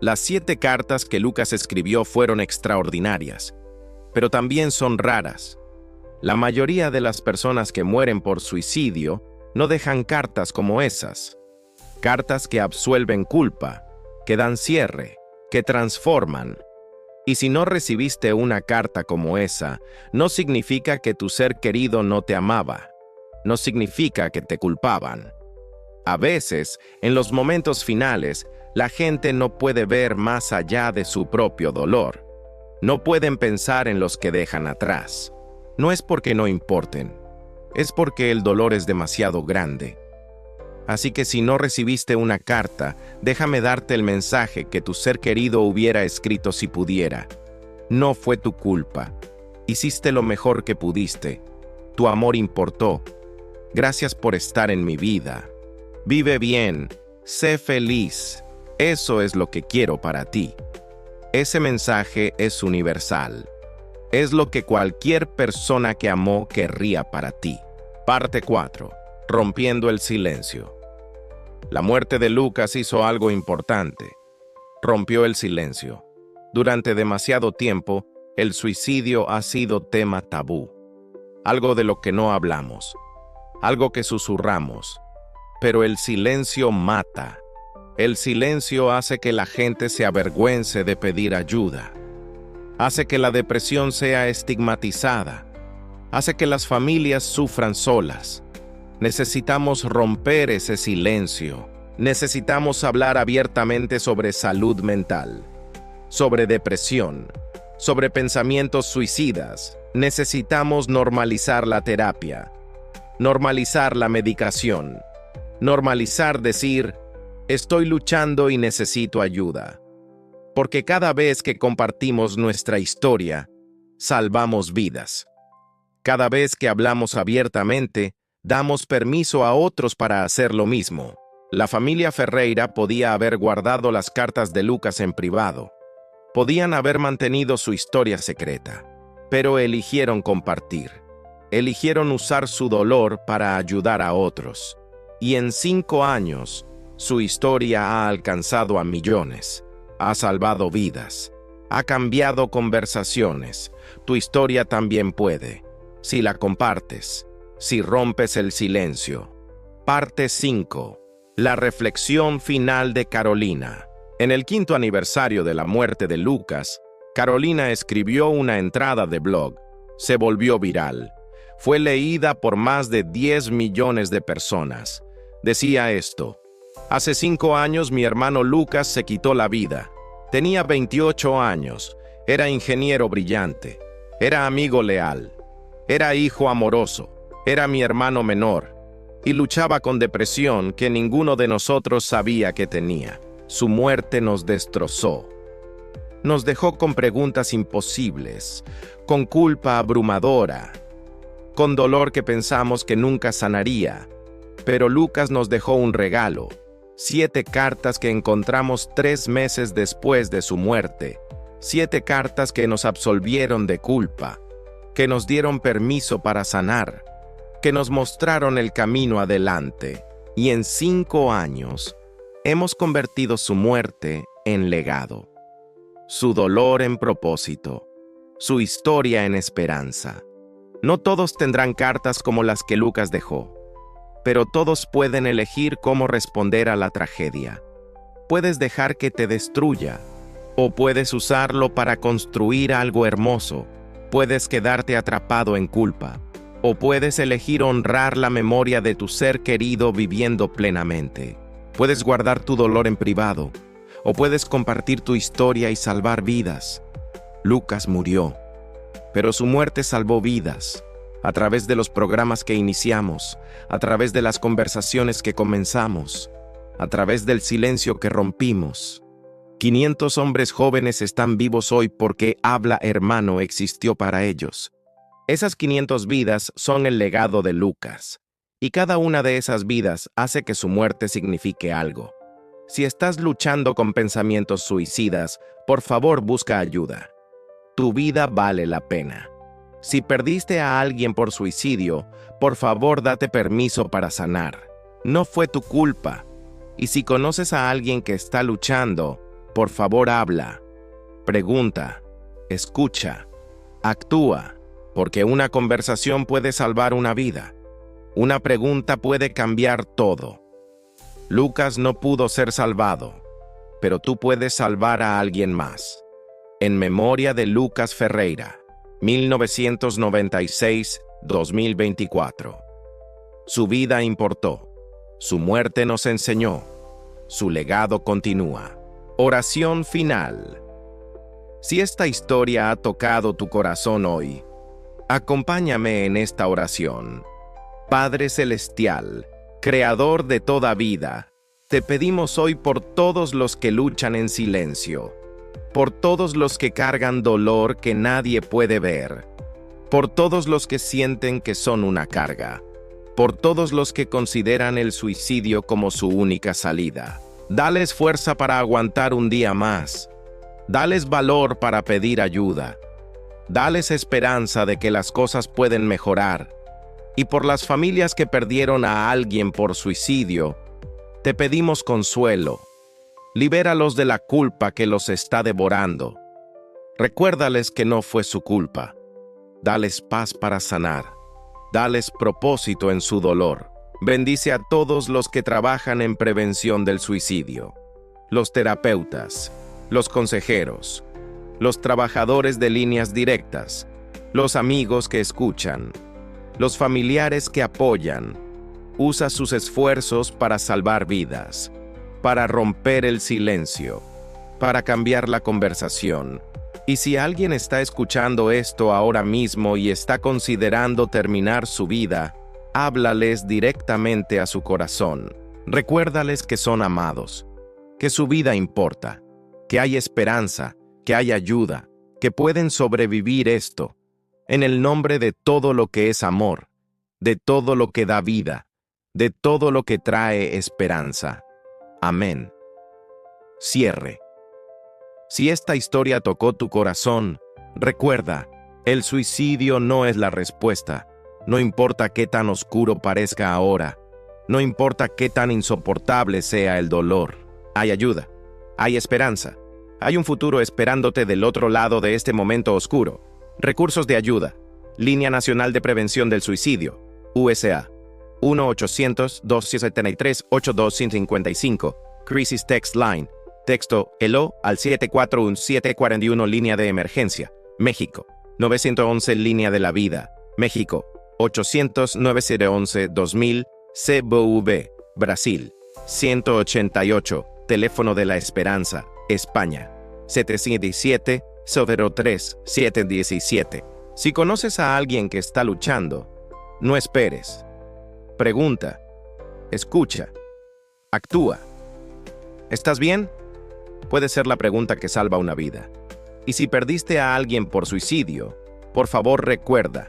Las 7 cartas que Lucas escribió fueron extraordinarias, pero también son raras. La mayoría de las personas que mueren por suicidio no dejan cartas como esas. Cartas que absuelven culpa, que dan cierre, que transforman. Y si no recibiste una carta como esa, no significa que tu ser querido no te amaba. No significa que te culpaban. A veces, en los momentos finales, la gente no puede ver más allá de su propio dolor. No pueden pensar en los que dejan atrás. No es porque no importen, es porque el dolor es demasiado grande. Así que si no recibiste una carta, déjame darte el mensaje que tu ser querido hubiera escrito si pudiera. No fue tu culpa. Hiciste lo mejor que pudiste. Tu amor importó. Gracias por estar en mi vida. Vive bien. Sé feliz. Eso es lo que quiero para ti. Ese mensaje es universal. Es lo que cualquier persona que amó querría para ti. Parte 4. Rompiendo el silencio. La muerte de Lucas hizo algo importante. Rompió el silencio. Durante demasiado tiempo, el suicidio ha sido tema tabú. Algo de lo que no hablamos. Algo que susurramos. Pero el silencio mata. El silencio hace que la gente se avergüence de pedir ayuda. Hace que la depresión sea estigmatizada. Hace que las familias sufran solas. Necesitamos romper ese silencio. Necesitamos hablar abiertamente sobre salud mental, sobre depresión, sobre pensamientos suicidas. Necesitamos normalizar la terapia, normalizar la medicación, normalizar decir, estoy luchando y necesito ayuda. Porque cada vez que compartimos nuestra historia, salvamos vidas. Cada vez que hablamos abiertamente, damos permiso a otros para hacer lo mismo. La familia Ferreira podía haber guardado las cartas de Lucas en privado. Podían haber mantenido su historia secreta, pero eligieron compartir. Eligieron usar su dolor para ayudar a otros. Y en 5 años, su historia ha alcanzado a millones. Ha salvado vidas. Ha cambiado conversaciones. Tu historia también puede. Si la compartes. Si rompes el silencio. Parte 5. La reflexión final de Carolina. En el 5º aniversario de la muerte de Lucas, Carolina escribió una entrada de blog. Se volvió viral. Fue leída por más de 10 millones de personas. Decía esto: hace 5 años mi hermano Lucas se quitó la vida. Tenía 28 años. Era ingeniero brillante. Era amigo leal. Era hijo amoroso. Era mi hermano menor. Y luchaba con depresión que ninguno de nosotros sabía que tenía. Su muerte nos destrozó. Nos dejó con preguntas imposibles, con culpa abrumadora, con dolor que pensamos que nunca sanaría. Pero Lucas nos dejó un regalo: 7 cartas que encontramos 3 meses después de su muerte. 7 cartas que nos absolvieron de culpa, que nos dieron permiso para sanar, que nos mostraron el camino adelante. Y en 5 años, hemos convertido su muerte en legado, su dolor en propósito, su historia en esperanza. No todos tendrán cartas como las que Lucas dejó, pero todos pueden elegir cómo responder a la tragedia. Puedes dejar que te destruya, o puedes usarlo para construir algo hermoso. Puedes quedarte atrapado en culpa, o puedes elegir honrar la memoria de tu ser querido viviendo plenamente. Puedes guardar tu dolor en privado, o puedes compartir tu historia y salvar vidas. Lucas murió, pero su muerte salvó vidas. A través de los programas que iniciamos, a través de las conversaciones que comenzamos, a través del silencio que rompimos. 500 hombres jóvenes están vivos hoy porque Habla Hermano existió para ellos. Esas 500 vidas son el legado de Lucas, y cada una de esas vidas hace que su muerte signifique algo. Si estás luchando con pensamientos suicidas, por favor busca ayuda. Tu vida vale la pena. Si perdiste a alguien por suicidio, por favor date permiso para sanar. No fue tu culpa. Y si conoces a alguien que está luchando, por favor habla, pregunta, escucha, actúa, porque una conversación puede salvar una vida. Una pregunta puede cambiar todo. Lucas no pudo ser salvado, pero tú puedes salvar a alguien más. En memoria de Lucas Ferreira, 1996-2024. Su vida importó. Su muerte nos enseñó. Su legado continúa. Oración final. Si esta historia ha tocado tu corazón hoy, acompáñame en esta oración. Padre Celestial, Creador de toda vida, te pedimos hoy por todos los que luchan en silencio, por todos los que cargan dolor que nadie puede ver, por todos los que sienten que son una carga, por todos los que consideran el suicidio como su única salida. Dales fuerza para aguantar un día más. Dales valor para pedir ayuda. Dales esperanza de que las cosas pueden mejorar. Y por las familias que perdieron a alguien por suicidio, te pedimos consuelo. Libéralos de la culpa que los está devorando. Recuérdales que no fue su culpa. Dales paz para sanar. Dales propósito en su dolor. Bendice a todos los que trabajan en prevención del suicidio. Los terapeutas, los consejeros, los trabajadores de líneas directas, los amigos que escuchan, los familiares que apoyan. Usa sus esfuerzos para salvar vidas, para romper el silencio, para cambiar la conversación. Y si alguien está escuchando esto ahora mismo y está considerando terminar su vida, háblales directamente a su corazón. Recuérdales que son amados, que su vida importa, que hay esperanza, que hay ayuda, que pueden sobrevivir esto. En el nombre de todo lo que es amor, de todo lo que da vida, de todo lo que trae esperanza. Amén. Cierre. Si esta historia tocó tu corazón, recuerda, el suicidio no es la respuesta. No importa qué tan oscuro parezca ahora, no importa qué tan insoportable sea el dolor. Hay ayuda, hay esperanza, hay un futuro esperándote del otro lado de este momento oscuro. Recursos de ayuda. Línea Nacional de Prevención del Suicidio, USA. 1-800-273-8255. Crisis Text Line. Texto Hello al 741-741 línea de emergencia. México. 911 línea de la vida. México. 800-9011-2000. CBV. Brasil. 188. Teléfono de la Esperanza. España. 717-03-717. Si conoces a alguien que está luchando, no esperes. Pregunta. Escucha. Actúa. ¿Estás bien? Puede ser la pregunta que salva una vida. Y si perdiste a alguien por suicidio, por favor recuerda,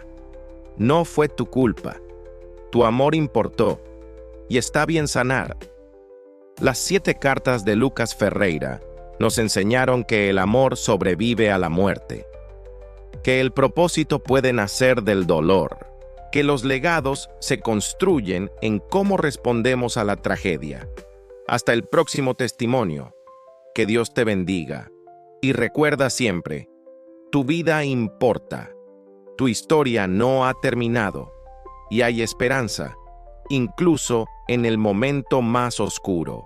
no fue tu culpa. Tu amor importó. Y está bien sanar. Las 7 cartas de Lucas Ferreira nos enseñaron que el amor sobrevive a la muerte, que el propósito puede nacer del dolor, que los legados se construyen en cómo respondemos a la tragedia. Hasta el próximo testimonio. Que Dios te bendiga. Y recuerda siempre, tu vida importa. Tu historia no ha terminado. Y hay esperanza, incluso en el momento más oscuro.